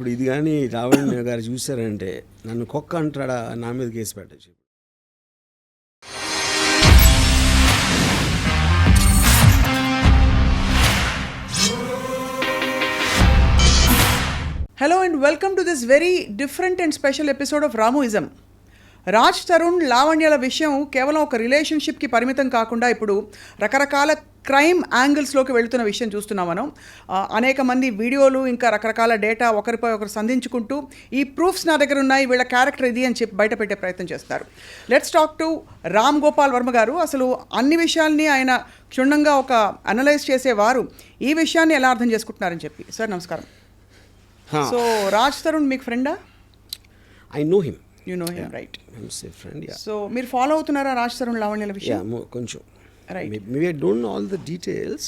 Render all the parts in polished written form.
ఇప్పుడు ఇది కానీ లావణ్య గారు చూసారంటే నన్ను కుక్క అంటాడా, నా మీద కేసు పెట్టచ్చు. Hello and welcome to this very different and special episode of Ramuism. Raj Tarun లావణ్యల విషయం కేవలం ఒక రిలేషన్షిప్కి పరిమితం కాకుండా ఇప్పుడు రకరకాల క్రైమ్ యాంగిల్స్లోకి వెళుతున్న విషయం చూస్తున్నాం మనం. అనేక మంది వీడియోలు ఇంకా రకరకాల డేటా ఒకరిపై ఒకరు సంధించుకుంటూ ఈ ప్రూఫ్స్ నా దగ్గర ఉన్నాయి, వీళ్ళ క్యారెక్టర్ ఇది అని చెప్పి బయట పెట్టే ప్రయత్నం చేస్తారు. Let's talk to Ram Gopal Varma గారు. అసలు అన్ని విషయాల్ని ఆయన క్షుణ్ణంగా ఒక అనలైజ్ చేసేవారు. ఈ విషయాన్ని ఎలా అర్థం చేసుకుంటున్నారని చెప్పి. సార్ నమస్కారం. సో రాజ్ తరుణ్ మీకు ఫ్రెండా? I know him. You know him, right? Friend. So మీరు ఫాలో అవుతున్నారా రాజ్ తరుణ్ లావణ్యల విషయం? కొంచెం. Right. Maybe I don't know all the details.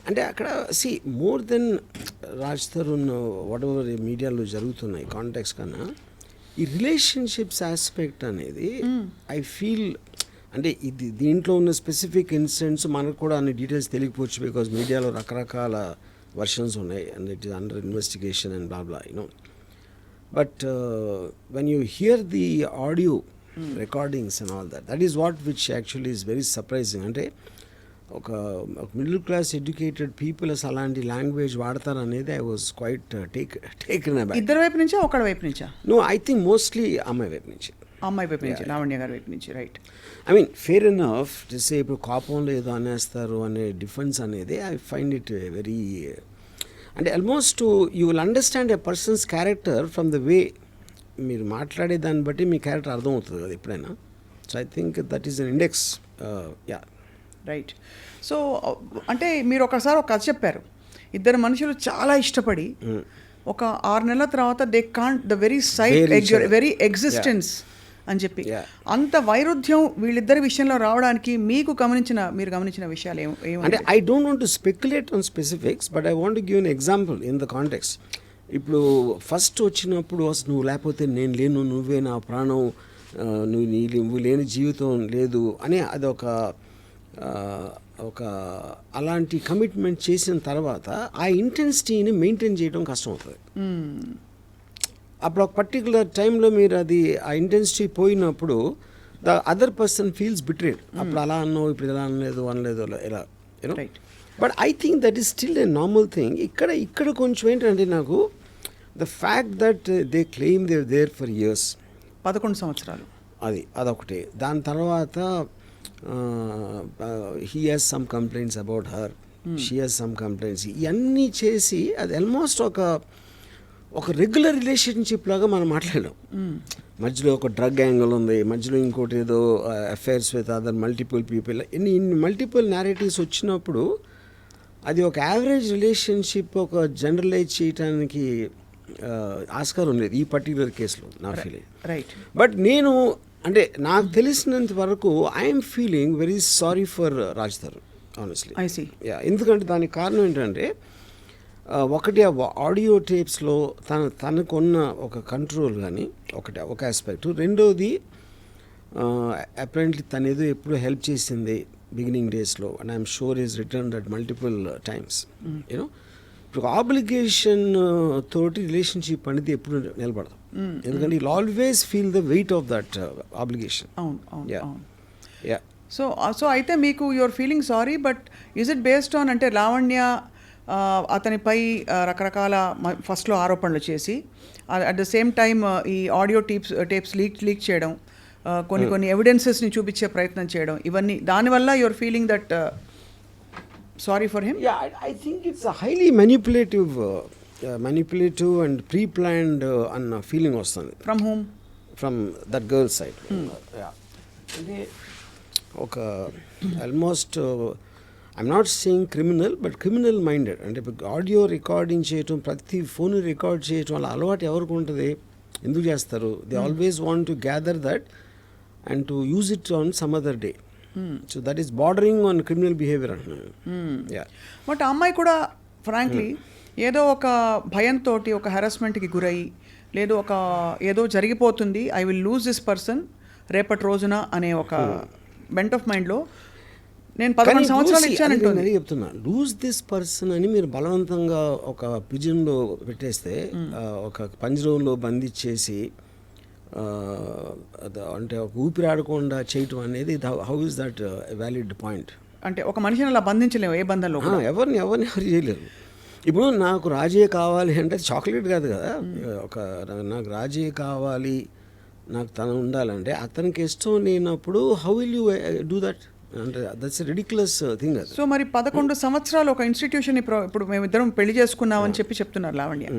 అంటే అక్కడ see more than Raj Tarun whatever మీడియాలో జరుగుతున్నాయి కాంటాక్ట్స్ కన్నా ఈ రిలేషన్షిప్స్ ఆస్పెక్ట్ అనేది ఐ ఫీల్ అంటే ఇది దీంట్లో ఉన్న స్పెసిఫిక్ ఇన్సిడెంట్స్ మనకు కూడా అన్ని డీటెయిల్స్ తెలియకపోవచ్చు, బికాజ్ మీడియాలో రకరకాల వర్షన్స్ ఉన్నాయి and it is under investigation and blah blah you know. But when you here the audio recordings and all that is what which actually is very surprising. అంటే ఒక middle class educated people అసలు అలాంటి language వాడతారు అనేది I was quite taken అబ్యాక్. ఇద్దరు వైపు నుంచా ఒకళ్ళ వైపు నుంచా? నో, ఐ థింక్ మోస్ట్లీ అమ్మాయి వైపు నుంచి. అమ్మాయి వైపు నుంచి, లావణ్య గారి వైపు నుంచి, right. I mean fair enough చేసే ఇప్పుడు కోపంలో ఏదో అనేస్తారు అనే డిఫెన్స్ అనేది ఐ ఫైండ్ ఇట్ వెరీ అంటే almost you will understand a persons character from the way మీరు మాట్లాడే దాన్ని బట్టి మీ క్యారెక్టర్ అర్థమవుతుంది కదా ఎప్పుడైనా. So I think that is an index. Yeah, right. So అంటే మీరు ఒకసారి ఒక కథ చెప్పారు. ఇద్దరు మనుషులు చాలా ఇష్టపడి ఒక 6 నెలల తర్వాత they can't the very sight very existence అని చెప్పి అంత వైరుధ్యం వీళ్ళిద్దరి విషయంలో రావడానికి మీరు గమనించిన విషయాలు ఏమి? అంటే I don't want to speculate on specifics, but I want to give an example in the context. ఇప్పుడు ఫస్ట్ వచ్చినప్పుడు అసలు నువ్వు లేకపోతే నేను లేను, నువ్వే నా ప్రాణం, నువ్వు లేని జీవితం లేదు అని అదొక అలాంటి కమిట్మెంట్ చేసిన తర్వాత ఆ ఇంటెన్సిటీని మెయింటైన్ చేయడం కష్టం అవుతుంది. అప్పుడు ఒక పర్టికులర్ టైంలో మీరు అది ఆ ఇంటెన్సిటీ పోయినప్పుడు the other person feels betrayed. అప్పుడు అలా అన్నావు, ఇప్పుడు ఇలా అనలేదు ఇలా you know. But I think that is still a normal thing. ఇక్కడ కొంచెం ఏంటంటే నాకు the fact that they claim they there for years, 11 సంవత్సరాలు, అదొకటి. దాని తర్వాత he has some complaints about her, she has some complaints. ఇవన్నీ చేసి అది ఆల్మోస్ట్ ఒక రెగ్యులర్ రిలేషన్షిప్ లాగా మనం మాట్లాడాం. మధ్యలో ఒక డ్రగ్ యాంగిల్ ఉంది, మధ్యలో ఇంకోటి ఏదో affairs with other multiple people, ఇన్ని మల్టిపుల్ నేరేటివ్స్ వచ్చినప్పుడు అది ఒక యావరేజ్ రిలేషన్షిప్ ఒక జనరలైజ్ చేయడానికి ఆస్కారం లేదు ఈ పర్టికులర్ కేసులో నా ఫీలింగ్. రైట్. బట్ నేను అంటే నాకు తెలిసినంత వరకు I'm feeling very sorry for Raj Tarun honestly. ఎందుకంటే దానికి కారణం ఏంటంటే ఒకటి ఆడియో టేప్స్లో తనకున్న ఒక కంట్రోల్ కానీ ఒక ఆస్పెక్ట్. రెండోది అపరెంట్లీ తను ఏదో ఎప్పుడు హెల్ప్ చేసింది బిగినింగ్ డేస్లో, and I'm sure is return that multiple times you know. ఇప్పుడు ఆబ్లిగేషన్ తోటి రిలేషన్షిప్ అనేది ఎప్పుడు నిలబడదు, ఎందుకంటే you always feel the weight of that obligation. అవును. సో అయితే మీకు your feeling sorry, but is it based on అంటే లావణ్య అతనిపై రకరకాల ఫస్ట్లో ఆరోపణలు చేసి అట్ ద సేమ్ టైమ్ ఈ ఆడియో టేప్స్ లీక్ చేయడం, కొన్ని ఎవిడెన్సెస్ని చూపించే ప్రయత్నం చేయడం, ఇవన్నీ దానివల్ల your feeling that sorry for him? I think it's highly manipulative and pre planned అన్న ఫీలింగ్ వస్తుంది. From whom? From that girl side. అంటే ఒక almost I'm not saying criminal, but criminal minded. అంటే ఆడియో రికార్డింగ్ చేయటం, ప్రతి phone record చేయటం అలా అలవాటు ఎవరికి ఉంటుంది, ఎందుకు చేస్తారు? They always want to gather that and to use it on some other day. So that is bordering on criminal behaviour అంటున్నాను. బట్ ఆ అమ్మాయి కూడా ఫ్రాంక్లీ ఏదో ఒక భయంతో ఒక హెరాస్మెంట్కి గురయ్యి, లేదు ఏదో జరిగిపోతుంది, I will lose this person రేపటి రోజున అనే ఒక బెంట్ ఆఫ్ మైండ్లో నేను 11 సంవత్సరాలు ఇచ్చానంటుంది. నేను చెప్తున్నా, లూజ్ దిస్ పర్సన్ అని మీరు బలవంతంగా ఒక పిజన్లో పెట్టేస్తే, ఒక పంజరంలో బంధించేసి అంటే ఒక ఊపిరి ఆడకుండా చేయటం అనేది how is that valid point? అంటే ఒక మనిషిని అలా బంధించలేము ఏ బంధంలో. ఎవరు చేయలేరు. ఇప్పుడు నాకు రాజే కావాలి అంటే చాక్లెట్ కాదు కదా, నాకు రాజే కావాలి, నాకు తను ఉండాలంటే అతనికి ఇష్టం లేనప్పుడు how will you do that? అంటే దట్స్ రిడిక్యులస్ థింగ్ అది. సో మరి 11 సంవత్సరాలు ఒక ఇన్స్టిట్యూషన్ ఇప్పుడు మేమిద్దరం పెళ్లి చేసుకున్నామని చెప్తున్నారు లావణ్య.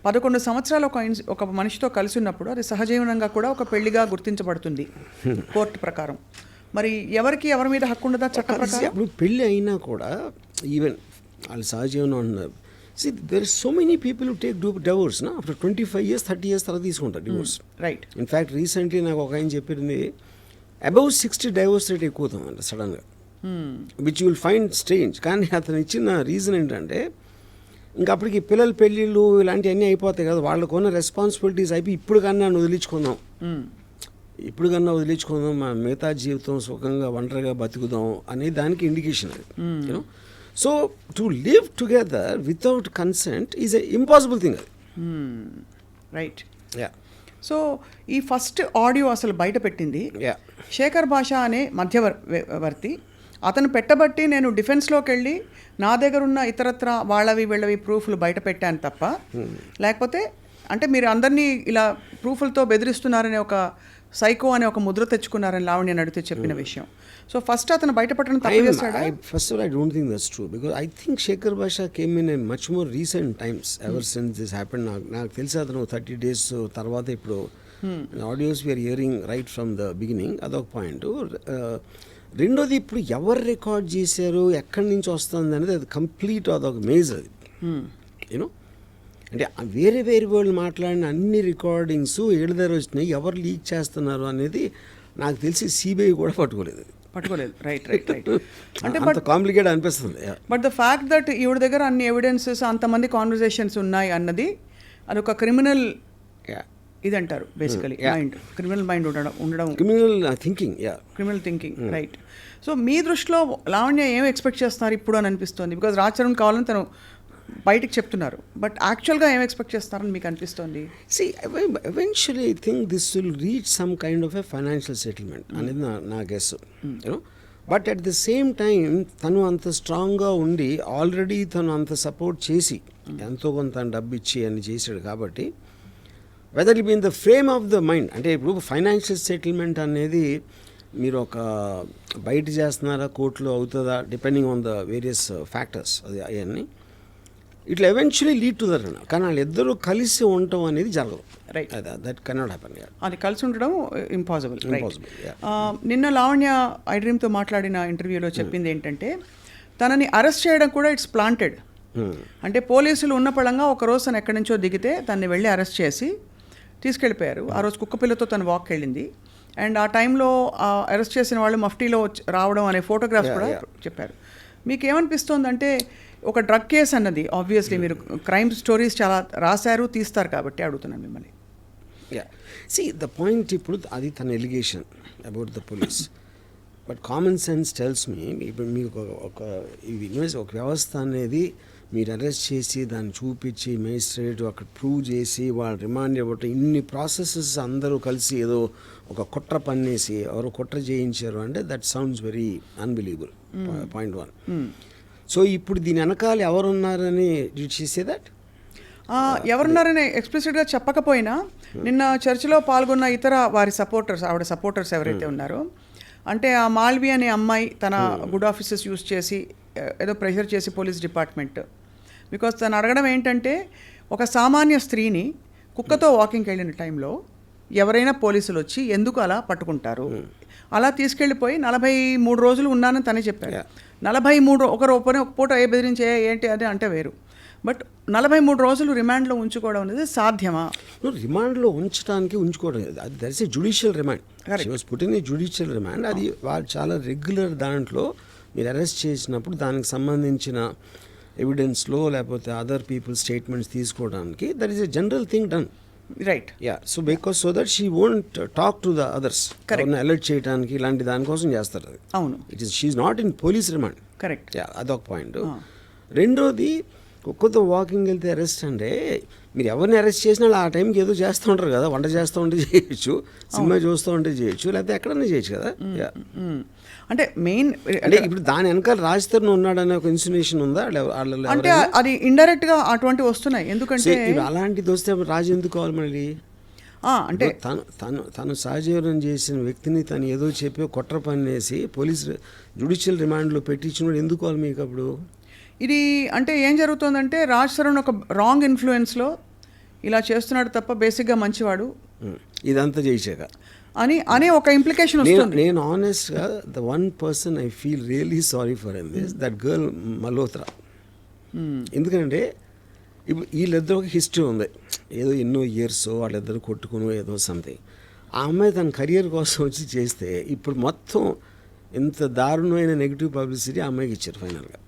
11 సంవత్సరాలు ఒక మనిషితో కలిసి ఉన్నప్పుడు అది సహజీవనంగా కూడా ఒక పెళ్లిగా గుర్తించబడుతుంది కోర్టు ప్రకారం. మరి ఎవరి మీద హక్కు ఉండదా చట్ట ప్రకారం? ఇప్పుడు పెళ్ళి అయినా కూడా ఈవెన్ వాళ్ళు సహజీవనం అంటున్నారు. See, there are so many people who take divorce, na? After 25 years, 30 years తర్వాత తీసుకుంటారు డివోర్స్. రైట్. ఇన్ఫ్యాక్ట్ రీసెంట్లీ నాకు ఒక ఆయన చెప్పింది అబౌవ్ 60 డైవోర్స్ రేట్ ఎక్కువ అవుతుందంట సడన్గా, which you will find strange. కానీ అతను ఇచ్చిన రీజన్ ఏంటంటే ఇంకా అప్పటికి పిల్లల పెళ్ళిళ్ళు ఇలాంటివన్నీ అయిపోతాయి కదా, వాళ్ళకున్న రెస్పాన్సిబిలిటీస్ అయిపోయి ఇప్పుడు కన్నా వదిలించుకుందాం, మా మిగతా జీవితం సుఖంగా ఒంటరిగా బతుకుదాం అనే దానికి ఇండికేషన్ అది. You know, so to live together without consent is a impossible thing అది. రైట్. యా. సో ఈ ఫస్ట్ ఆడియో అసలు బయట పెట్టింది శేఖర్ భాష అనే మధ్యవర్తి. అతను పెట్టబట్టి నేను డిఫెన్స్లోకి వెళ్ళి నా దగ్గర ఉన్న ఇతరత్ర వీళ్ళవి ప్రూఫ్లు బయట పెట్టాను తప్ప, లేకపోతే అంటే మీరు అందరినీ ఇలా ప్రూఫ్లతో బెదిరిస్తున్నారనే ఒక సైకో అనే ఒక ముద్ర తెచ్చుకున్నారని లావణ్య నడితే చెప్పిన విషయం. సో ఫస్ట్ అతను బయటపడడం తప్పు చేస్తాడా? First of all, I don't think that's true, because I think Shekhar Basha came in a much more recent times, ever since this happened. నాకు తెలిసి అతను 30 days తర్వాత ఇప్పుడు audios we are hearing right from the beginning, అదొక point. రెండోది, ఇప్పుడు ఎవరు record చేశారు, ఎక్కడి నుంచి వస్తుంది అనేది అది కంప్లీట్ అదొక మేజ్ అది. యూనో, అంటే వేరే వాళ్ళు మాట్లాడిన అన్ని రికార్డింగ్స్ ఏడు దగ్గర వచ్చినాయి, ఎవరు లీక్ చేస్తున్నారు అనేది నాకు తెలిసి సిబిఐ కూడా పట్టుకోలేదు. రైట్. అంటే బట్ కాంప్లికేట్ అనిపిస్తుంది. బట్ ద ఫ్యాక్ట్ దట్ ఈవిడ దగ్గర అన్ని ఎవిడెన్సెస్, అంతమంది కాన్వర్జేషన్స్ ఉన్నాయి అన్నది అదొక క్రిమినల్ ఇది అంటారు బేసికలీ, క్రిమినల్ మైండ్ ఉండడం క్రిమినల్ థింకింగ్. రైట్. సో మీ దృష్టిలో లావణ్య ఏం ఎక్స్పెక్ట్ చేస్తున్నారు ఇప్పుడు అని అనిపిస్తుంది? బికాజ్ రాజ్ తరుణ్ కావాలని తను బయటికి చెప్తున్నారు, బట్ యాక్చువల్గా ఏం ఎక్స్పెక్ట్ చేస్తారని మీకు అనిపిస్తుంది? See, eventually I think this will reach some kind of a financial settlement అనేది నా guess. You know, but at the same time తను అంత స్ట్రాంగ్గా ఉండి ఆల్రెడీ తను అంత సపోర్ట్ చేసి ఎంతో కొంత డబ్బు ఇచ్చి అని చేశాడు కాబట్టి, whether it be in the frame of the mind, అంటే ఇప్పుడు ఫైనాన్షియల్ సెటిల్మెంట్ అనేది మీరు ఒక బయట చేస్తున్నారా, కోర్టులో అవుతుందా, depending on the various factors, అది అవన్నీ ఇట్లా ఎవెన్చువలీ లీడ్ టు దట్. కానీ వాళ్ళిద్దరూ కలిసి ఉండటం అనేది జరగదు. రైట్. That cannot happen. అది కలిసి ఉండడం ఇంపాసిబుల్. నిన్న లావణ్య ఐ డ్రీమ్తో మాట్లాడిన ఇంటర్వ్యూలో చెప్పింది ఏంటంటే తనని అరెస్ట్ చేయడం కూడా ఇట్స్ ప్లాంటెడ్. అంటే పోలీసులు ఉన్న పళంగా ఒకరోజు తను ఎక్కడి నుంచో దిగితే తనని వెళ్ళి అరెస్ట్ చేసి తీసుకెళ్ళిపోయారు. ఆ రోజు కుక్కపిల్లతో తను వాక్ వెళ్ళింది. అండ్ ఆ టైంలో అరెస్ట్ చేసిన వాళ్ళు మఫ్టీలో రావడం అనే ఫోటోగ్రాఫ్స్ కూడా చెప్పారు. మీకు ఏమనిపిస్తోందంటే ఒక డ్రగ్ కేసు అన్నది ఆబ్వియస్లీ మీరు క్రైమ్ స్టోరీస్ చాలా రాశారు, తీస్తారు కాబట్టి అడుగుతున్నాను మిమ్మల్ని. ద పాయింట్, ఇప్పుడు అది తన allegation about the police, but common sense tells me, ఇప్పుడు మీకు ఒక వ్యవస్థ అనేది మీరు అరెస్ట్ చేసి దాన్ని చూపించి మేజిస్ట్రేట్ అక్కడ ప్రూవ్ చేసి వాళ్ళు రిమాండ్ ఇవ్వటం, ఇన్ని ప్రాసెసెస్ అందరూ కలిసి ఏదో ఒక కుట్ర పన్నేసి ఎవరో కుట్ర చేయించారు అంటే that sounds very unbelievable. Point 1. So ఇప్పుడు దీని వెనకాల ఎవరున్నారని చేసే దట్ ఎవరున్నారని ఎక్స్ప్లిసిట్గా చెప్పకపోయినా నిన్న చర్చలో పాల్గొన్న ఇతర వారి సపోర్టర్స్, ఆవిడ సపోర్టర్స్ ఎవరైతే ఉన్నారో, అంటే ఆ మాల్వి అనే అమ్మాయి తన గుడ్ ఆఫీసెస్ యూస్ చేసి ఏదో ప్రెషర్ చేసి పోలీస్ డిపార్ట్మెంట్, బికాస్ తను అడగడం ఏంటంటే ఒక సామాన్య స్త్రీని కుక్కతో వాకింగ్కి వెళ్ళిన టైంలో ఎవరైనా పోలీసులు వచ్చి ఎందుకు అలా పట్టుకుంటారు, అలా తీసుకెళ్ళిపోయి 43 రోజులు ఉన్నానని తనే చెప్పారు. 43 ఒక పూట బెదిరించే ఏంటి అది అంటే వేరు, బట్ 43 రోజులు రిమాండ్లో ఉంచుకోవడం అనేది సాధ్యమా? రిమాండ్లో ఉంచుకోవడం అది that is a judicial remand. She was put in a judicial remand. అది వాళ్ళు చాలా రెగ్యులర్ దాంట్లో మీరు అరెస్ట్ చేసినప్పుడు దానికి సంబంధించిన ఎవిడెన్స్లో లేకపోతే అదర్ పీపుల్ స్టేట్మెంట్స్ తీసుకోవడానికి that is a general thing done. Right. Yeah, so because so that she won't talk to the others, alert చేయడానికి ఇలాంటి దానికోసం చేస్తారు అది. అవును, it is she's not in police remand. Correct. Yeah, అదొక point. రెండోది, ఒక్కొక్క వాకింగ్ వెళ్తే అరెస్ట్ అంటే మీరు ఎవరిని అరెస్ట్ చేసినా ఆ టైంకి ఏదో చేస్తూ ఉంటారు కదా, వంట చేస్తూ ఉంటే చేయొచ్చు, సినిమా చూస్తూ ఉంటే చేయొచ్చు, లేకపోతే ఎక్కడన్నా చేయొచ్చు కదా. అంటే మెయిన్ అంటే ఇప్పుడు దాని వెనకాల రాజ్ తరుణ్ ఉన్నాడనే ఒక ఇన్సినేషన్ ఉందా? అంటే అది ఇండైరెక్ట్ గా అటువంటివి వస్తున్నాయి. ఎందుకంటే అలాంటిది వస్తే రాజు ఎందుకు కావాలి మళ్ళీ? అంటే తను సహజీవనం చేసిన వ్యక్తిని తను ఏదో చెప్పి కుట్ర పన్నేసి పోలీస్ జ్యుడిషియల్ రిమాండ్లో పెట్టించినప్పుడు ఎందుకు కావాలి మీకు అప్పుడు? ఇది అంటే ఏం జరుగుతుందంటే రాజ్ తరుణ్ ఒక రాంగ్ ఇన్ఫ్లుయెన్స్లో ఇలా చేస్తున్నాడు తప్ప బేసిక్గా మంచివాడు ఇదంతా చేసాక అనే ఒక ఇంప్లికేషన్ వస్తుంది. నేను ఆనెస్ట్గా the one person I feel really sorry for in this, that girl Malhotra. ఎందుకంటే ఇప్పుడు వీళ్ళిద్దరు ఒక హిస్టరీ ఉంది, ఏదో ఎన్నో ఇయర్స్ వాళ్ళిద్దరు కొట్టుకుని ఏదో సంథింగ్. ఆ అమ్మాయి తన కెరియర్ కోసం వచ్చి చేస్తే ఇప్పుడు మొత్తం ఇంత దారుణమైన నెగిటివ్ పబ్లిసిటీ ఆ అమ్మాయికి ఇచ్చారు ఫైనల్గా.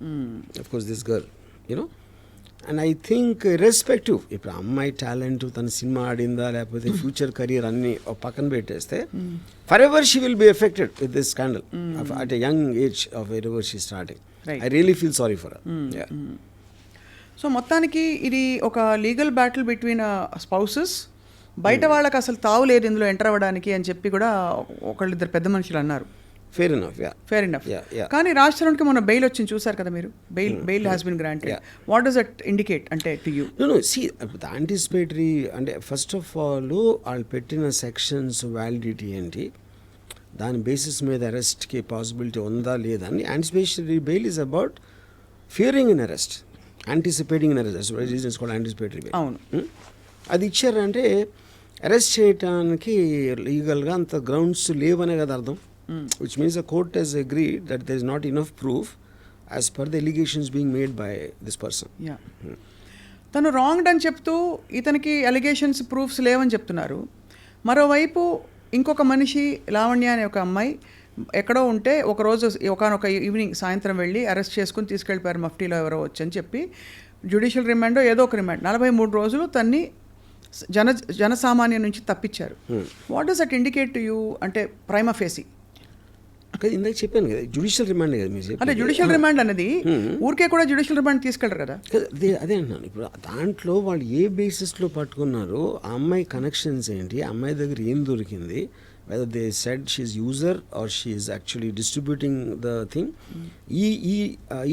Of course this girl you know, and I think respective ఇప్పుడు అమ్మాయి టాలెంట్, తన సినిమా ఆడిందా లేకపోతే ఫ్యూచర్ కెరియర్ అన్ని పక్కన పెట్టేస్తే for ever she will be affected with this scandal at a young age of where ever she starting. I really feel sorry for her. So మొత్తానికి ఇది ఒక లీగల్ బ్యాటిల్ బిట్వీన్ స్పౌసెస్. బయట వాళ్ళకి అసలు తావు లేదు ఇందులో ఎంటర్ అవ్వడానికి అని చెప్పి కూడా ఒకళ్ళిద్దరు పెద్ద మనుషులు అన్నారు. Fair enough, yeah, fair enough. కానీ రాజ్ తరుణ్కి మొన్న బెయిల్ వచ్చింది, చూసారు కదా మీరు. Bail has been granted. What does that indicate అంటే to you? No see anticipatory అంటే ఫస్ట్ ఆఫ్ ఆల్ వాళ్ళు పెట్టిన సెక్షన్స్ వ్యాలిడిటీ ఏంటి, దాని బేసిస్ మీద అరెస్ట్కి పాసిబిలిటీ ఉందా లేదా అని. Anticipatory bail is about Fearing in arrest, anticipating in arrest, reasons కూడా యాంటిసిపేటరీ బెయిల్. అవును, అది ఇచ్చారంటే అరెస్ట్ చేయడానికి లీగల్గా అంత గ్రౌండ్స్ లేవనే కదా అర్థం. Which means the court has agreed that there is not enough proof as per the allegations being made by this person. Yeah. తను రాంగ్డ్ అని చెప్తూ ఇతనికి అలిగేషన్స్ ప్రూఫ్స్ లేవని చెప్తున్నారు. మరోవైపు ఇంకొక మనిషి లావణ్య అనే ఒక అమ్మాయి ఎక్కడో ఉంటే ఒకరోజు ఒకనొక ఈవినింగ్ సాయంత్రం వెళ్ళి అరెస్ట్ చేసుకుని తీసుకెళ్ళిపోయారు మఫ్టీలో ఎవరో వచ్చని చెప్పి. జ్యుడిషియల్ రిమాండో ఏదో ఒక రిమాండ్ 43 రోజులు తన్ని జనసామాన్యం నుంచి తప్పించారు. What does that indicate to you అంటే ప్రైమా ఫేసి? ఇందాక చెప్పాను కదా జ్యుడిషియల్ రిమాండ్ కదా మీరు. అంటే జ్యుడిషియల్ రిమాండ్ అనేది ఊరికే కూడా జ్యుడిషియల్ రిమాండ్ తీసుకెళ్ళరు కదా. అదే అంటున్నాను. ఇప్పుడు దాంట్లో వాళ్ళు ఏ బేసిస్లో పట్టుకున్నారు, ఆ అమ్మాయి కనెక్షన్స్ ఏంటి, ఆ అమ్మాయి దగ్గర ఏం దొరికింది, whether they said she's user or she's actually distributing the thing,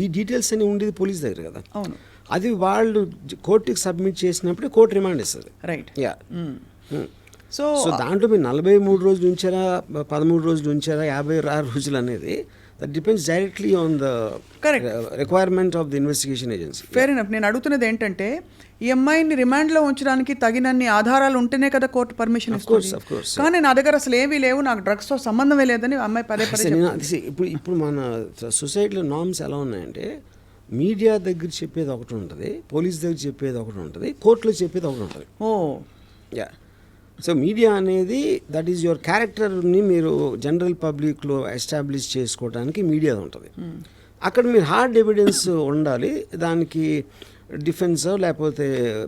ఈ డీటెయిల్స్ అని ఉండేది పోలీస్ దగ్గర కదా. అవును, అది వాళ్ళు కోర్టుకి సబ్మిట్ చేసినప్పుడే కోర్టు రిమాండ్ ఇస్తుంది. రైట్. యా, సో దాంట్లో మీరు 43 రోజులు ఉంచారా, 13 రోజులు ఉంచారా, 56 రోజులు అనేది that depends directly on the requirement of the investigation agency. Fair enough. నేను అడుగుతున్నది ఏంటంటే ఈ అమ్మాయిని రిమాండ్లో ఉంచడానికి తగినన్ని ఆధారాలు ఉంటేనే కదా కోర్టు పర్మిషన్ ఇస్తుంది. కానీ నా దగ్గర అసలు ఏవీ లేవు, నాకు డ్రగ్స్తో సంబంధమే లేదని అమ్మాయి పదే పదే. ఇప్పుడు మన సొసైటీలో నార్మ్స్ ఎలా ఉన్నాయంటే మీడియా దగ్గర చెప్పేది ఒకటి ఉంటుంది, పోలీస్ దగ్గర చెప్పేది ఒకటి ఉంటుంది, కోర్టులో చెప్పేది ఒకటి ఉంటుంది. ఓ యా, సో మీడియా అనేది దట్ ఈజ్ యువర్ క్యారెక్టర్ని మీరు జనరల్ పబ్లిక్లో ఎస్టాబ్లిష్ చేసుకోవడానికి మీడియా ఉంటుంది. అక్కడ మీరు హార్డ్ ఎవిడెన్స్ ఉండాలి, దానికి డిఫెన్స్ లేకపోతే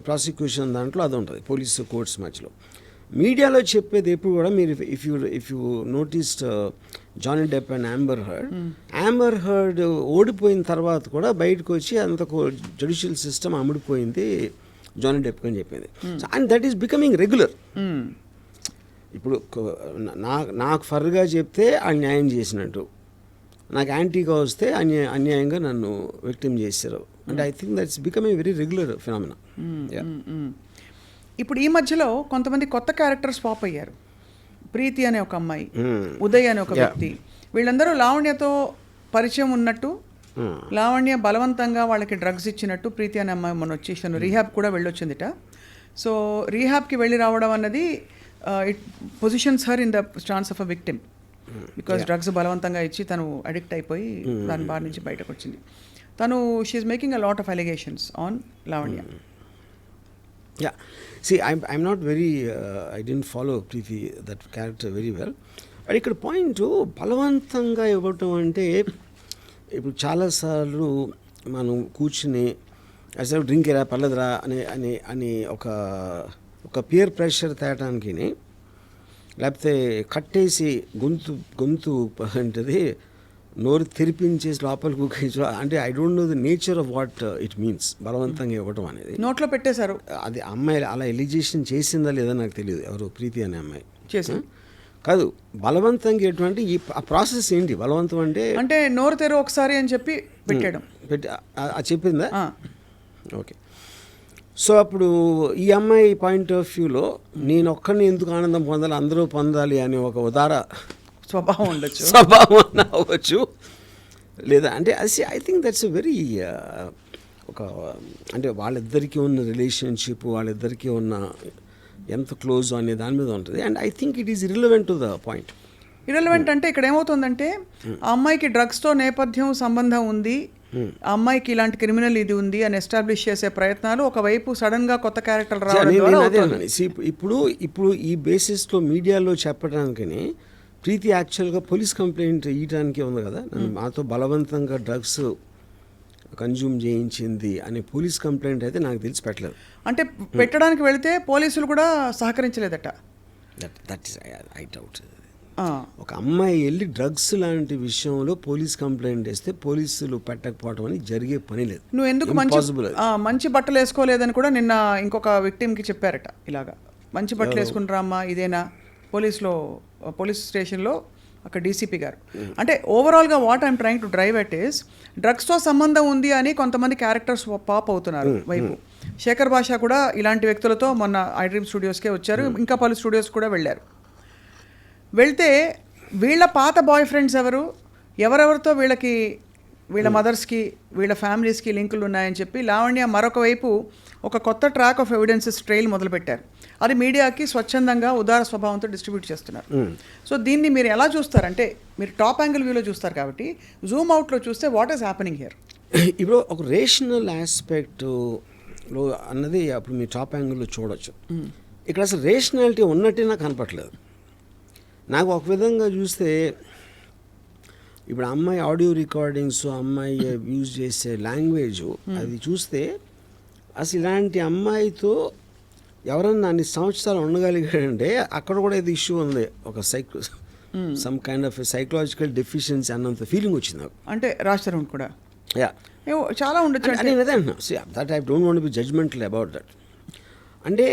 ప్రాసిక్యూషన్ దాంట్లో అది ఉంటుంది పోలీసు కోర్ట్స్ మధ్యలో. మీడియాలో చెప్పేది ఎప్పుడు కూడా మీరు if you noticed Johnny Depp and Amber Heard ఓడిపోయిన తర్వాత కూడా బయటకు వచ్చి అంత జ్యుడిషియల్ సిస్టమ్ అమ్ముడిపోయింది జానీ డెప్ అని చెప్పింది. And that is becoming regular. ఇప్పుడు నాకు ఫర్గా చెప్తే ఆ న్యాయం చేసినట్టు, నాకు యాంటీగా వస్తే అన్యాయంగా నన్ను విక్టిమ్ చేశారు. And I think that's becoming very regular phenomena. ఇప్పుడు ఈ మధ్యలో కొంతమంది కొత్త క్యారెక్టర్స్ పాప్ అయ్యారు. ప్రీతి అనే ఒక అమ్మాయి, ఉదయ్ అనే ఒక వ్యక్తి, వీళ్ళందరూ లావణ్యతో పరిచయం ఉన్నట్టు, లావణ్య బలవంతంగా వాళ్ళకి డ్రగ్స్ ఇచ్చినట్టు ప్రీతి అనే అమ్మాయి మొన్న వచ్చేసాను రీహాబ్ కూడా వెళ్ళొచ్చిందిట. సో రీహాబ్కి వెళ్ళి రావడం అన్నది it positions her in the stance of a victim, because drugs బలవంతంగా ఇచ్చి తను అడిక్ట్ అయిపోయి దాని బారి నుంచి బయటకు వచ్చింది. తను she is making a lot of allegations on Lavanya. Yeah, see, I'm not very, I didn't follow Preeti, that character very well. But ఇక్కడ పాయింట్ బలవంతంగా ఇవ్వటం అంటే ఇప్పుడు చాలాసార్లు మనం కూర్చుని అసలు డ్రింక్ ఎరా పర్లేదురా అని ఒక ఒక పియర్ ప్రెషర్ తేటానికి, లేకపోతే కట్టేసి గొంతు ఏంటది నోరు తెరిపించేసి లోపలికి ఊకేసి, అంటే I don't know the nature of what it means బలవంతంగా ఇవ్వడం అనేది. నోట్లో పెట్టేశారు. అది అమ్మాయి అలా ఎలిగేషన్ చేసిందా లేదా నాకు తెలియదు, ఎవరు ప్రీతి అనే అమ్మాయి చేసి కాదు, బలవంతంగా ఎటువంటి ఆ ప్రాసెస్ ఏంటి బలవంతం అంటే నోరు తెరు ఒకసారి అని చెప్పి పెట్టేయడం, పెట్టి చెప్పిందా? ఓకే. సో అప్పుడు ఈ అమ్మాయి పాయింట్ ఆఫ్ వ్యూలో నేను ఒక్కడిని ఎందుకు ఆనందం పొందాలి, అందరూ పొందాలి అని ఒక ఉదార స్వభావం ఉండొచ్చు, స్వభావం అవ్వచ్చు. లేదా అంటే అది I think that's a very ఒక అంటే వాళ్ళిద్దరికీ ఉన్న రిలేషన్షిప్, వాళ్ళిద్దరికీ ఉన్న ఎంత క్లోజ్ అనే దాని మీద ఉంటుంది. And I think it is irrelevant to the point. Irrelevant అంటే ఇక్కడ ఏమవుతుందంటే ఆ అమ్మాయికి డ్రగ్స్తో నేపథ్యం సంబంధం ఉంది, ఆ అమ్మాయికి ఇలాంటి క్రిమినల్ ఇది ఉంది అని ఎస్టాబ్లిష్ చేసే ప్రయత్నాలు ఒకవైపు సడన్గా కొత్త క్యారెక్టర్ రావడం ద్వారా అవుతుంది. ఇప్పుడు ఈ బేసిస్లో మీడియాలో చెప్పడానికని ప్రీతి యాక్చువల్గా పోలీస్ కంప్లైంట్ ఇవ్వడానికి ఉంది కదా, మాతో బలవంతంగా డ్రగ్స్ కన్జ్యూమ్ చేయించింది అనే పోలీస్ కంప్లైంట్ అయితే నాకు తెలిసి పెట్టలేదు. అంటే పెట్టడానికి వెళితే పోలీసులు కూడా సహకరించలేదట. That is I doubt. ఒక అమ్మాయి వెళ్ళి డ్రగ్స్ లాంటి విషయంలో పోలీస్ కంప్లైంట్ వేస్తే పోలీసులు పెట్టకపోవడం అని జరిగే పని లేదు. నువ్వు ఎందుకు మంచి బట్టలు వేసుకోలేదని కూడా నిన్న ఇంకొక విక్టిమ్కి చెప్పారట. ఇలాగా మంచి బట్టలు వేసుకుని అమ్మా ఇదేనా పోలీస్ స్టేషన్లో అక్కడ డీసీపీ గారు. అంటే ఓవరాల్గా what I'm trying to drive at is డ్రగ్స్తో సంబంధం ఉంది అని కొంతమంది క్యారెక్టర్స్ పాప్ అవుతున్నారు వైపు. శేఖర్ భాష కూడా ఇలాంటి వ్యక్తులతో మొన్న ఐ డ్రీమ్ స్టూడియోస్కే వచ్చారు, ఇంకా పలు స్టూడియోస్ కూడా వెళ్ళారు. వెళ్తే వీళ్ళ పాత బాయ్ ఫ్రెండ్స్ ఎవరెవరితో వీళ్ళ మదర్స్కి వీళ్ళ ఫ్యామిలీస్కి లింకులు ఉన్నాయని చెప్పి లావణ్య మరొక వైపు ఒక కొత్త ట్రాక్ ఆఫ్ ఎవిడెన్సెస్ ట్రైల్ మొదలుపెట్టారు. అది మీడియాకి స్వచ్ఛందంగా ఉదార స్వభావంతో డిస్ట్రిబ్యూట్ చేస్తున్నారు. సో దీన్ని మీరు ఎలా చూస్తారంటే మీరు టాప్ యాంగిల్ వ్యూలో చూస్తారు కాబట్టి జూమ్ అవుట్లో చూస్తే వాట్ ఈస్ హ్యాపెనింగ్ హియర్? ఇప్పుడు ఒక రేషనల్ ఆస్పెక్ట్లో అన్నది అప్పుడు మీ టాప్ యాంగిల్లో చూడొచ్చు. ఇక్కడ అసలు రేషనాలిటీ ఉన్నట్టే నాకు కనపట్లేదు. నాకు ఒక విధంగా చూస్తే ఇప్పుడు అమ్మాయి ఆడియో రికార్డింగ్స్, అమ్మాయి యూజ్ చేసే లాంగ్వేజ్ అది చూస్తే అసలు ఇలాంటి అమ్మాయితో ఎవరన్నా అన్ని సంవత్సరాలు ఉండగలిగాడంటే అక్కడ కూడా ఇది ఇష్యూ ఉంది, ఒక some kind of psychological deficiency అన్నంత ఫీలింగ్ వచ్చింది నాకు. అంటే రాజ్ తరుణ్ కూడా చాలా ఉండొచ్చు. That I don't want be judgemental about that. అంటే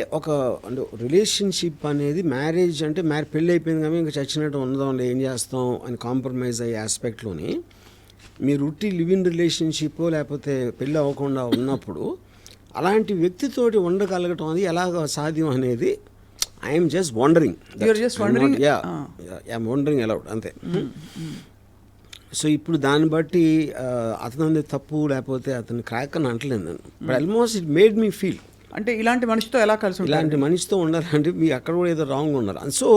రిలేషన్షిప్ అనేది మ్యారేజ్ అంటే పెళ్ళి అయిపోయింది కానీ ఇంకా చచ్చినట్టు ఉండదాం ఏం చేస్తాం అని కాంప్రమైజ్ అయ్యే ఆస్పెక్ట్లోని మీరు ఉట్టి లివ్ ఇన్ రిలేషన్షిప్ లేకపోతే పెళ్ళి అవ్వకుండా ఉన్నప్పుడు అలాంటి వ్యక్తితోటి ఉండగలగటం అది ఎలాగ సాధ్యం అనేది ఐఎమ్ జస్ట్ వండరింగ్ అలౌడ్ అంతే. సో ఇప్పుడు దాన్ని బట్టి అతని తప్పు లేకపోతే అతని క్రాక్ అని అంటలేదు నేను, but almost it made me feel అంటే ఇలాంటి మనిషితో ఎలా కలిసి ఇలాంటి మనిషితో ఉండాలంటే మీ అక్కడ కూడా ఏదో రాంగ్ ఉన్నారు. And so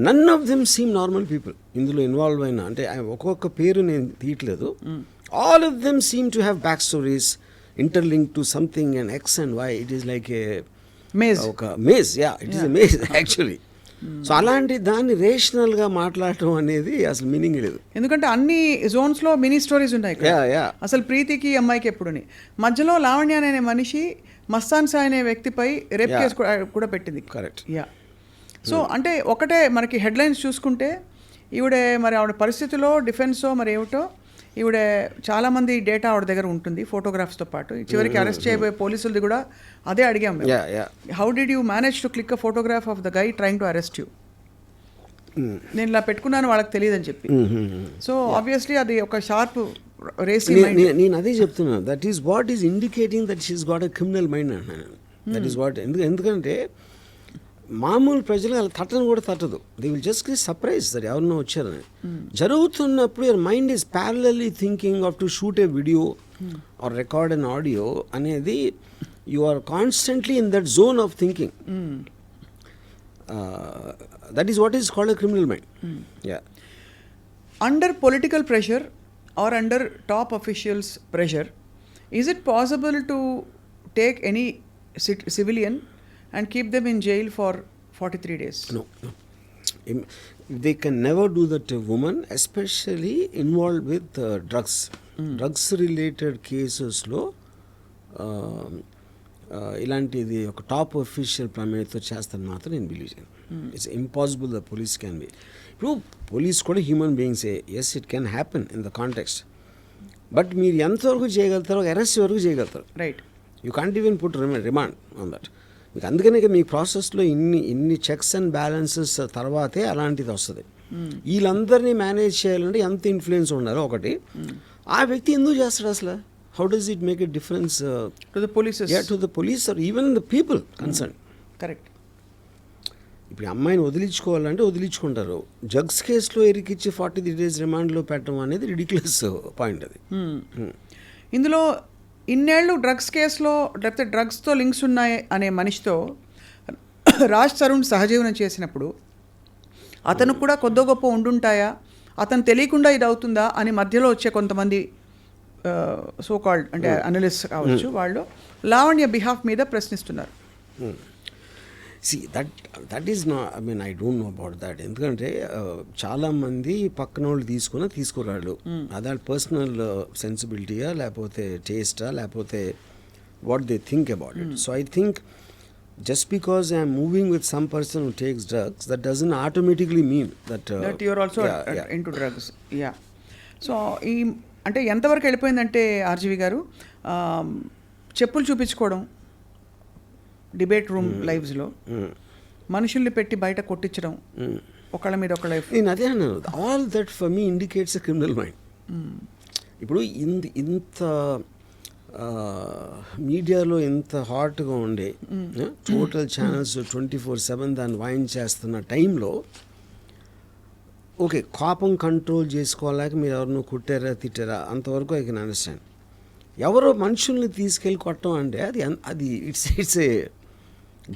none of them seem normal people ఇందులో ఇన్వాల్వ్ అయినా, అంటే ఒక్కొక్క పేరు నేను తీయట్లేదు, all of them seem to have back stories interlinked to something and X and Y. It is like a maze. Okay, maze. Yeah, it is a maze actually. So అలాంటి దాన్ని రేషనల్గా మాట్లాడటం అనేది అసలు మీనింగ్ లేదు. ఎందుకంటే అన్ని జోన్స్లో మినీ స్టోరీస్ ఉన్నాయి. అసలు ప్రీతికి అమ్మాయికి ఎప్పుడుని మధ్యలో లావణ్య అనే మనిషి మస్తాన్ సాయ్ అనే వ్యక్తిపై రేప్ కేసు కూడా పెట్టింది. కరెక్ట్. సో అంటే ఒకటే మనకి హెడ్లైన్స్ చూసుకుంటే ఆవిడ పరిస్థితిలో డిఫెన్సో మరి ఏమిటో ఈవిడ చాలామంది డేటా ఆవిడ దగ్గర ఉంటుంది ఫోటోగ్రాఫ్స్తో పాటు. చివరికి అరెస్ట్ చేయబోయే పోలీసులది కూడా అదే అడిగాం మేము, how did you manage to click a photograph of the guy trying to arrest you? నేను ఇలా పెట్టుకున్నాను వాళ్ళకి తెలియదని చెప్పి. సో ఆబ్వియస్లీ అది ఒక షార్ప్ రేసింగ్. నేను అదే చెప్తున్నాను, that is what is indicating that she's got a criminal mind అంటున్నాను. That is what. ఎందుకంటే మామూలు ప్రజలు అలా తట్టను కూడా తట్టదు, they will just be surprise that ఎవరినో వచ్చారని. జరుగుతున్నప్పుడు your mind is parallelly thinking of to shoot a video or record an audio అనేది you are constantly in that zone of thinking. That is what is called a criminal mind. Under political pressure are under top officials pressure, is it possible to take any civilian and keep them in jail for 43 days? No. They can never do that to a woman, especially involved with drugs. Drugs related cases lo ఇలాంటిది ఒక top official ప్రమేయంతో చేస్తాను మాత్రం నేను believe చేయను. It's impossible the police can be. ఇప్పుడు police కూడా human బీయింగ్సే. Yes, it can happen in the context. But మీరు ఎంతవరకు చేయగలుగుతారో అరెస్ట్ వరకు చేయగలుగుతారు. Right. You can't even put remand on that. మీకు అందుకనే మీ ప్రాసెస్లో ఇన్ని చెక్స్ అండ్ బ్యాలెన్సెస్ తర్వాతే అలాంటిది వస్తుంది. వీళ్ళందరినీ మేనేజ్ చేయాలంటే ఎంత ఇన్ఫ్లుయెన్స్ ఉండాలో ఒకటి. ఆ వ్యక్తి ఎందుకు చేస్తాడు అసలు? How does it make a difference to the police? To the police or even the people concern. Correct. ఇప్పుడు అమ్మాయిని వదిలించుకోవాలంటే వదిలించుకుంటారు. డ్రగ్స్ కేసులో ఇరికిచ్చి 43 days రిమాండ్లో పెట్టడం అనేది రిడిక్యులస్ పాయింట్ అది. ఇందులో ఇన్నేళ్ళు డ్రగ్స్ కేసులో లేకపోతే డ్రగ్స్తో లింక్స్ ఉన్నాయి అనే మనిషితో రాజ్ తరుణ్ సహజీవనం చేసినప్పుడు అతను కూడా కొద్దో గొప్ప ఉండుంటాయా, అతను తెలియకుండా ఇది అవుతుందా అని మధ్యలో వచ్చే కొంతమంది సో కాల్డ్ అంటే అనలిస్ట్ కావచ్చు, వాళ్ళు లావణ్య బిహాఫ్ మీద ప్రశ్నిస్తున్నారు. See that is no, I mean I don't know about that. ఎందుకంటే చాలామంది పక్కన వాళ్ళు తీసుకురాళ్ళు. అదే పర్సనల్ సెన్సిబిలిటీయా లేకపోతే టేస్టా లేకపోతే what they think about it. So I think just because I am moving with some person who takes drugs, that doesn't automatically mean that you are also into drugs. Yeah. So ఈ అంటే ఎంతవరకు వెళ్ళిపోయిందంటే RGV గారు, చెప్పులు చూపించుకోవడం debate room లైవ్స్లో, మనుషుల్ని పెట్టి బయట కొట్టించడం, ఒకళ్ళ మీద ఒకళ్ళ. నేను అదే అన్నాను, all that for me indicates a criminal mind. ఇప్పుడు ఇంత మీడియాలో ఎంత హాట్గా ఉండే టోటల్ ఛానల్స్ 24/7 దాన్ని వాయించేస్తున్న టైంలో ఓకే, కోపం కంట్రోల్ చేసుకోలేక మీరు ఎవరినో కుట్టారా తిట్టారా అంతవరకు ఐ కెన్ అండర్స్టాండ్. ఎవరో మనుషుల్ని తీసుకెళ్ళి కొట్టడం అంటే అది ఇట్స్ ఏ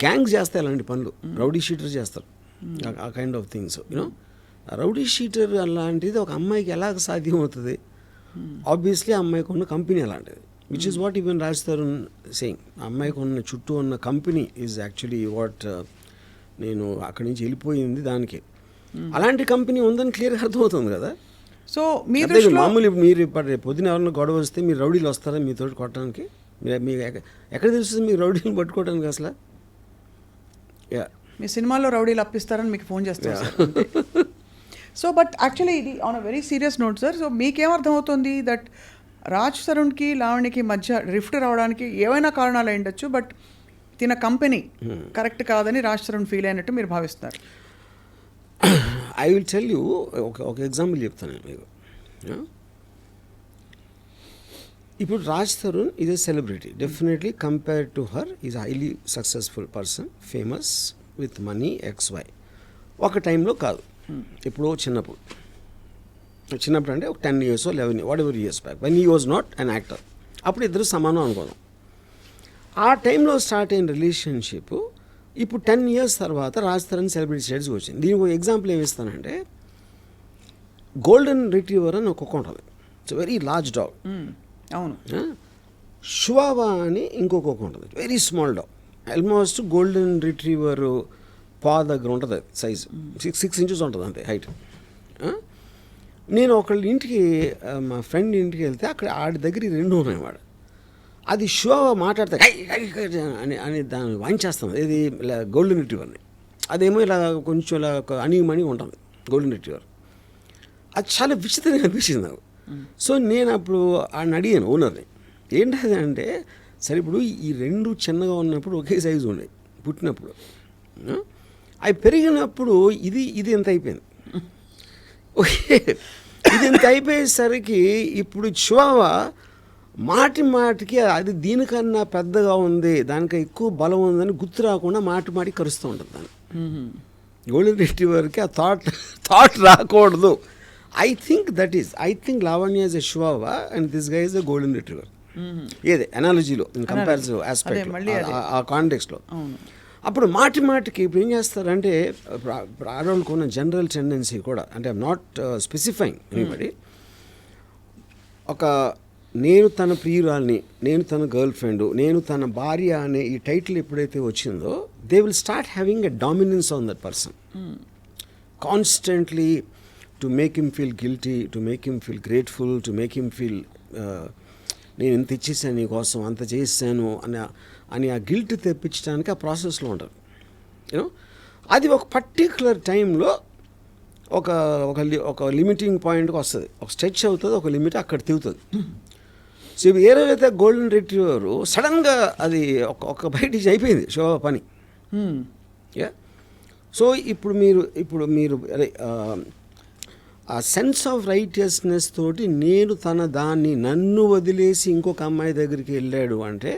గ్యాంగ్స్ చేస్తాయి అలాంటి పనులు. రౌడీ షీటర్ చేస్తారు ఆ kind of things. You know, rowdy sheeter అలాంటిది ఒక అమ్మాయికి ఎలాగ సాధ్యం అవుతుంది? ఆబ్వియస్లీ ఆ అమ్మాయికి ఉన్న కంపెనీ అలాంటిది, which is what even Raj Tarun saying. అమ్మాయికి ఉన్న చుట్టూ ఉన్న కంపెనీ ఈజ్ యాక్చువల్లీ వాట్ నేను అక్కడి నుంచి వెళ్ళిపోయింది దానికి. అలాంటి కంపెనీ ఉందని క్లియర్గా అర్థమవుతుంది కదా. సో మామూలు మీరు పొద్దున ఎవరైనా గొడవ వస్తే మీరు రౌడీలు వస్తారా మీతో కొట్టడానికి? మీకు ఎక్కడ తెలుస్తుంది మీకు రౌడీలు పట్టుకోవడానికి అసలు? మీ సినిమాలో రౌడీలు అప్పిస్తారని మీకు ఫోన్ చేస్తారు. సో బట్ యాక్చువల్లీ ఇది on a very serious note sir. So మీకేమర్థమవుతుంది దట్ రాజ్ తరుణ్కి లావణ్యకి మధ్య రిఫ్ట్ రావడానికి ఏవైనా కారణాలు ఉండొచ్చు, బట్ తిన కంపెనీ కరెక్ట్ కాదని రాజ్ తరుణ్ ఫీల్ అయినట్టు మీరు భావిస్తున్నారు? ఐ విల్ టెల్ యూ ఒక ఎగ్జాంపుల్ చెప్తాను మీకు. ఇప్పుడు Raj Tarun is a celebrity, definitely compared to her is highly successful person, famous with money XY. ఒక టైంలో కాదు, ఎప్పుడో చిన్నప్పుడు అంటే ఒక 10 years 11 what ever years back when he was not an actor, అప్పుడు ఇద్దరు సమానం అనుకోదాం. ఆ టైంలో స్టార్ట్ అయిన రిలేషన్షిప్ ఇప్పుడు 10 years తర్వాత రాజ్ తరుణ్ సెలబ్రిటీ స్టేటస్కి వచ్చింది. దీనికి ఒక ఎగ్జాంపుల్ ఏమి ఇస్తానంటే, గోల్డెన్ రిట్రీవర్ అని ఒక కుక్క ఉంటుంది, ఇట్స్ వెరీ లార్జ్ డాగ్. అవును. షువావా అని ఇంకొక కుక్క ఉంటుంది, very small dog, almost golden retriever పా దగ్గర ఉంటుంది సైజు, 6 inches ఉంటుంది అంతే హైట్. నేను ఒకళ్ళ ఇంటికి, మా ఫ్రెండ్ ఇంటికి వెళ్తే అక్కడ ఆడి దగ్గర 2 ఉన్నాయి. వాడు అది షువావా మాట్లాడితే అని దాన్ని వాయించేస్తాం. ఇది ఇలా గోల్డెన్ రిట్రీవర్ని, అదేమో ఇలా కొంచెం ఇలా అణిగిమణి ఉంటుంది గోల్డెన్ రిట్రీవర్. అది చాలా విచిత్రంగా అనిపించింది నాకు. సో నేను అప్పుడు ఆయన అడిగాను ఓనర్ని, ఏంటది అంటే, సరే ఇప్పుడు ఈ 2 చిన్నగా ఉన్నప్పుడు ఒకే సైజు ఉండేవి పుట్టినప్పుడు, అవి పెరిగినప్పుడు ఇది ఎంత అయిపోయింది, ఓకే ఇది ఎంత అయిపోయేసరికి ఇప్పుడు చివావా మాటికి అది దీనికన్నా పెద్దగా ఉంది, దానికి ఎక్కువ బలం ఉందని గుర్తు రాకుండా మాటికి కరుస్తూ ఉంటుంది దాన్ని. గోల్డెన్ రిట్రీవర్కి ఆ థాట్ రాకూడదు. I think Lavanya is a Chihuahua and this guy is a golden retriever. ఏదే అనాలజీలో ఇన్ కంపారిజన్ ఆస్పెక్ట్ ఆ కాంటెక్స్లో. అప్పుడు మాటికి ఇప్పుడు ఏం చేస్తారంటే, ఆడవాళ్ళకు ఉన్న జనరల్ టెండెన్సీ కూడా, అంటే ఐఎమ్ నాట్ స్పెసిఫైయింగ్ ఎనీబడి, ఒక నేను తన ప్రియురాల్ని, నేను తన గర్ల్ ఫ్రెండ్, నేను తన భార్య అనే ఈ టైటిల్ ఎప్పుడైతే వచ్చిందో, they will start having a dominance on that person constantly, to make him feel guilty, to make him feel grateful, to make him feel నేను ఇంత ఇచ్చేసాను నీ కోసం, అంత చేశాను అని ఆ గిల్ట్ తెప్పించడానికి ఆ ప్రాసెస్లో ఉంటారు. యూనో అది ఒక పర్టిక్యులర్ టైంలో ఒక లిమిటింగ్ పాయింట్కి వస్తుంది, ఒక స్ట్రెచ్ అవుతుంది, ఒక లిమిట్ అక్కడ తిరుగుతుంది. సో ఇవి ఏ రోజైతే గోల్డెన్ రిట్రీవర్ సడన్గా అది ఒక బయట అయిపోయింది షో పని. యా సో ఇప్పుడు మీరు అదే ఆ సెన్స్ ఆఫ్ రైటియస్నెస్ తోటి నన్ను వదిలేసి ఇంకొక అమ్మాయి దగ్గరికి వెళ్ళాడు అంటే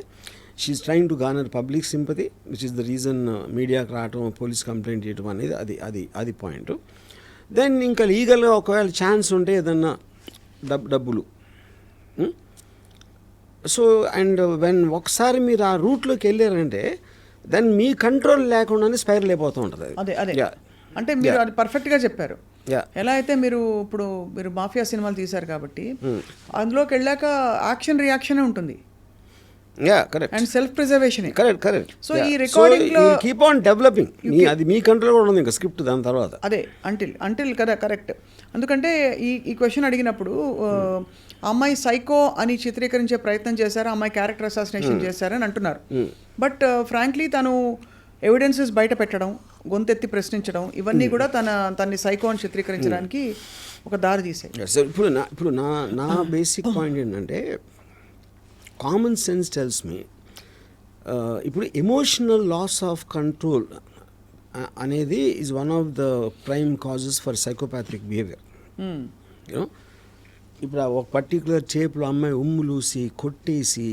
she's trying to garner public sympathy, which is the reason మీడియాకి రావటం, పోలీస్ కంప్లైంట్ చేయటం అనేది అది పాయింట్. దెన్ ఇంకా లీగల్గా ఒకవేళ ఛాన్స్ ఉంటే ఏదన్నా డబ్బులు. సో అండ్ ఒకసారి మీరు ఆ రూట్లోకి వెళ్ళారంటే దెన్ మీ కంట్రోల్ లేకుండానే స్పైరల్ అయిపోతూ ఉంటుంది. అదే అంటే మీరు అది పర్ఫెక్ట్గా చెప్పారు. ఎలా అయితే మీరు మాఫియా సినిమాలు తీశారు కాబట్టి అందులోకి వెళ్ళాక యాక్షన్ రియాక్షన్ ఉంటుంది. Correct. And self preservation. Correct. So ఈ రికార్డింగ్ లో కీప్ ఆన్ డెవలపింగ్, అది మీ కంట్రోల్ కూడా ఉంది ఇంకా స్క్రిప్ట్ దాని తర్వాత. అదే అంటిల్ కదా, కరెక్ట్. ఎందుకంటే ఈ క్వశ్చన్ అడిగినప్పుడు అమ్మాయి సైకో అని చిత్రీకరించే ప్రయత్నం చేశారు, అమ్మాయి క్యారెక్టర్ అసాసినేషన్ చేశారని అంటున్నారు. బట్ ఫ్రాంక్లీ తను ఎవిడెన్సెస్ బయట పెట్టడం, గొంతెత్తి ప్రశ్నించడం, ఇవన్నీ కూడా తన్ని సైకో అని చిత్రీకరించడానికి ఒక దారి తీసాయి. ఇప్పుడు నా బేసిక్ పాయింట్ ఏంటంటే కామన్ సెన్స్ టెల్స్ మీ ఇప్పుడు ఎమోషనల్ లాస్ ఆఫ్ కంట్రోల్ అనేది is one of the prime causes for psychopathic behaviour. You know ఇప్పుడు ఒక పర్టికులర్ టేప్లో అమ్మాయి ఉమ్ములూసి కొట్టేసి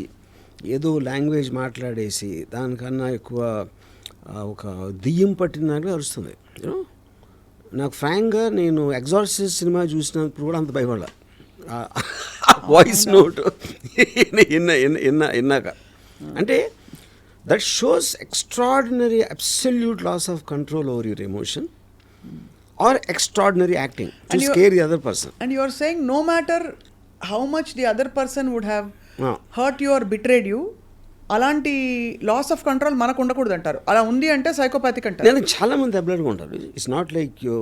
ఏదో లాంగ్వేజ్ మాట్లాడేసి దానికన్నా ఎక్కువ ఒక దెయ్యం పట్టినట్టుగా అరుస్తుంది. యూనో నాకు ఫ్రాంక్గా నేను ఎగ్జార్సిస్ట్ సినిమా చూసినప్పుడు కూడా అంత భయపడాల వాయిస్ నోట్ విన్నాక. అంటే that shows extraordinary absolute loss of control over your emotion or extraordinary acting to scare the other person. And you are saying no matter how much the other person would have hurt you or betrayed you, అలాంటి loss of control మనకు ఉండకూడదు అంటారు. అలా ఉంది అంటే psychopathic అంటారు. నేను చాలా మంది అబ్లర్గా ఉంటారు. It's not like you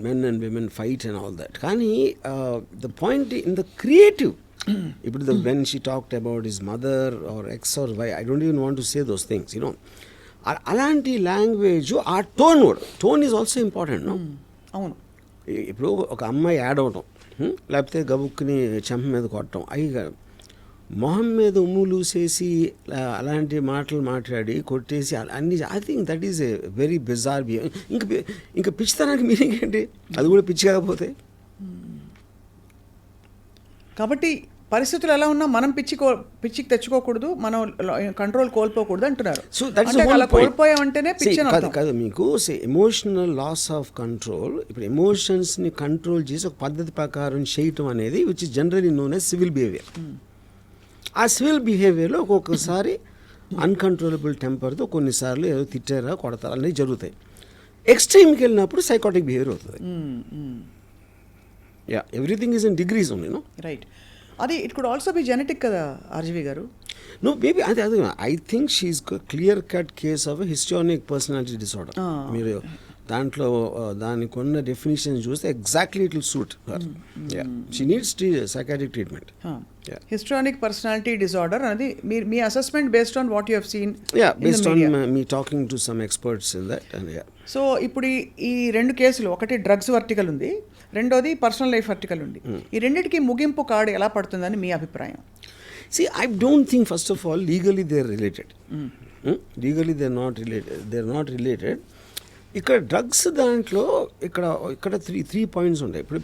men and women fight and all that. కానీ the point in the creative, ఇప్పుడు when she talked about his mother or X or Y, I don't even want to say those things. You know అలాంటి language, ఆ tone is also important. No అవును. ఇప్పుడు ఒక అమ్మాయి add అవటం, లేకపోతే గబుక్కుని చెంప మీద కొట్టడం, అవి మొహం మీద ఉమ్ములూసేసి అలాంటి మాటలు మాట్లాడి కొట్టేసి అన్ని, I think that is a very bizarre behaviour. ఇంకా పిచ్చితనానికి మీనింగ్ ఏంటి? అది కూడా పిచ్చి కాకపోతే. కాబట్టి పరిస్థితులు ఎలా ఉన్నా మనం పిచ్చికి తెచ్చుకోకూడదు, మనం కంట్రోల్ కోల్పోకూడదు అంటున్నారు. So that's the whole point. కోల్పోయామంటేనే పిచ్చి అని అర్థం కాదు. మీకు ఎమోషనల్ లాస్ ఆఫ్ కంట్రోల్, ఇప్పుడు ఎమోషన్స్ని కంట్రోల్ చేసి ఒక పద్ధతి ప్రకారం చేయటం అనేది which is generally known as civil behaviour. ఆ సివిల్ బిహేవియర్లో ఒక్కొక్కసారి అన్కంట్రోలబుల్ టెంపర్తో కొన్నిసార్లు ఏదో తిట్టారా కొడతారా అనేవి జరుగుతాయి. ఎక్స్ట్రీమ్కి వెళ్ళినప్పుడు సైకాటిక్ బిహేవియర్ అవుతుంది. Everything is in degrees only. No right. అది it could also be genetic కదా ఆర్జీవి గారు? నో బేబీ అదే I think she's clear cut case of histrionic personality disorder. మీరు దాంట్లో దానికి ఉన్న డెఫినేషన్ చూస్తే exactly it will suit her. She needs psychiatric treatment. Histrionic personality disorder అనేది మీ assessment based on what you have seen? Based on మీ talking to some experts in that. And so ఇప్పుడు ఈ రెండు కేసులు, ఒకటి డ్రగ్స్ వర్టికల్ ఉంది, రెండోది పర్సనల్ లైఫ్ వర్టికల్ ఉంది. ఈ రెండింటికి ముగింపు కార్డు ఎలా పడుతుందని మీ అభిప్రాయం? See, I don't think, first of all, legally they are related. Legally they are not related. ఇక్కడ డ్రగ్స్ దాంట్లో ఇక్కడ త్రీ పాయింట్స్ ఉంటాయి. ఇప్పుడు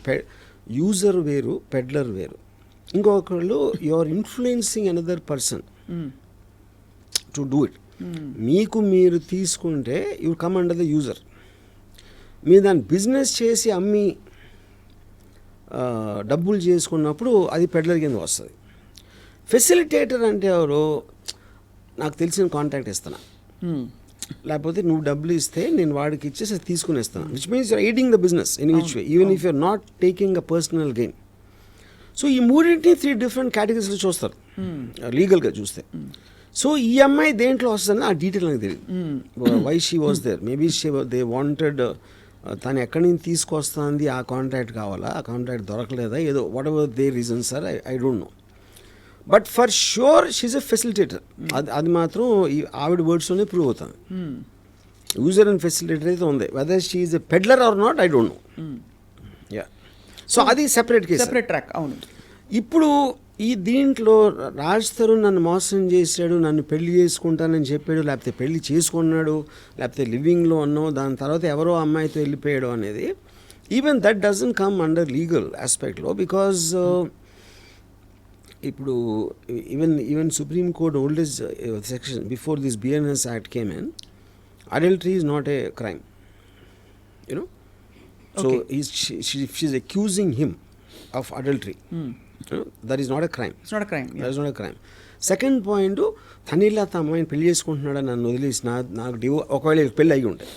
యూజర్ వేరు, పెడ్లర్ వేరు. ఇంకొకళ్ళు you are influencing another person to do it. మీకు మీరు తీసుకుంటే you come under the user. మీరు దాన్ని బిజినెస్ చేసి అమ్మి డబ్బులు చేసుకున్నప్పుడు అది పెడ్లర్ కింద వస్తుంది. ఫెసిలిటేటర్ అంటే ఎవరు? నాకు తెలిసిన కాంటాక్ట్ ఇస్తాను, లేకపోతే నువ్వు డబ్బులు ఇస్తే నేను వాడికి ఇచ్చేసి తీసుకునేస్తాను, which means you're aiding the business in which way, even if you're not taking a personal gain. So ఈ మూడింటిని 3 డిఫరెంట్ కేటగిరీస్లో చూస్తారు లీగల్గా చూస్తే. సో ఈ అమ్మాయి దేంట్లో వస్తుందని ఆ డీటెయిల్ నాకు తెలియదు. Why she was there, maybe they wanted, తను ఎక్కడి నుంచి తీసుకొస్తుంది, ఆ కాంట్రాక్ట్ కావాలా, ఆ కాంట్రాక్ట్ దొరకలేదా, ఏదో whatever the reasons are, I don't know. But for sure she's a facilitator. అది మాత్రం ఈ ఆవిడ వర్డ్స్లోనే ప్రూవ్ అవుతుంది. యూజర్ అండ్ ఫెసిలిటేటర్ అయితే ఉంది. Whether she is a peddler or not I don't know. Yeah, so అది సెపరేట్ కేసు, సెపరేట్ ట్రాక్. అవును. ఇప్పుడు ఈ దీంట్లో రాజ్ తరుణ్ నన్ను మోసం చేశాడు, నన్ను పెళ్లి చేసుకుంటానని చెప్పాడు, లేకపోతే పెళ్లి చేసుకున్నాడు, లేకపోతే లివింగ్లో ఉన్నావు, దాని తర్వాత ఎవరో అమ్మాయితో వెళ్ళిపోయాడు అనేది, even that doesn't come under legal ఆస్పెక్ట్లో. బికాజ్ ఇప్పుడు even supreme court oldest section before this BNS act came in, adultery is not a crime, you know. So she's accusing him of adultery. That is not a crime. It's not crime. That is not a crime. Second point, తనిలా అమ్మాయిని పెళ్లి చేసుకుంటున్నాడని నన్ను వదిలేసి నాకు ఒకవేళ పెళ్ళి అయ్యి ఉంటాయి,